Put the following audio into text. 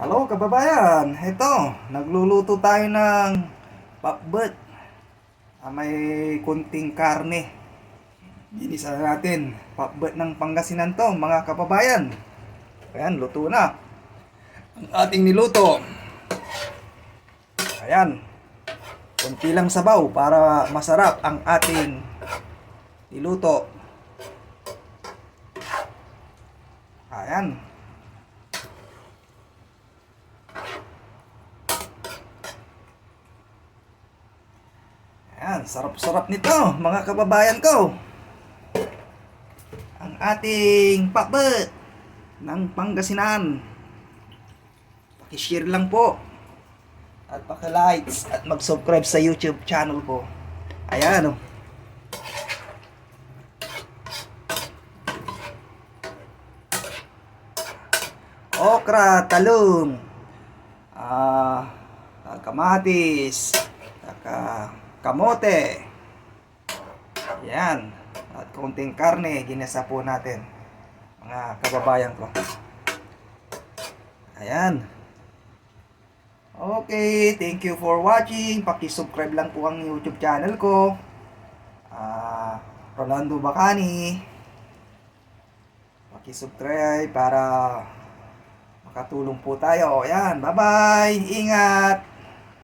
Halo kababayan, ito, nagluluto tayo ng pakbet. May kunting karne. Ginisa natin, pakbet ng Pangasinan to mga kababayan. Ayan, luto na. Ang ating niluto. Ayan, kunti lang sabaw para masarap ang ating niluto. Ayan. Ayan, sarap-sarap nito mga kababayan ko. Ang ating pakbet ng Pangasinan. Paki-share lang po. At paki-likes at mag-subscribe sa YouTube channel ko. Ayan oh. Okra, talong, kamatis, kamote. Yan. At konting karne, ginasa po natin. Mga kababayan ko. Ayan. Okay, thank you for watching. Paki-subscribe lang po ang YouTube channel ko. Rolando Bacani. Paki-subscribe para makatulong po tayo. Ayan, bye-bye. Ingat.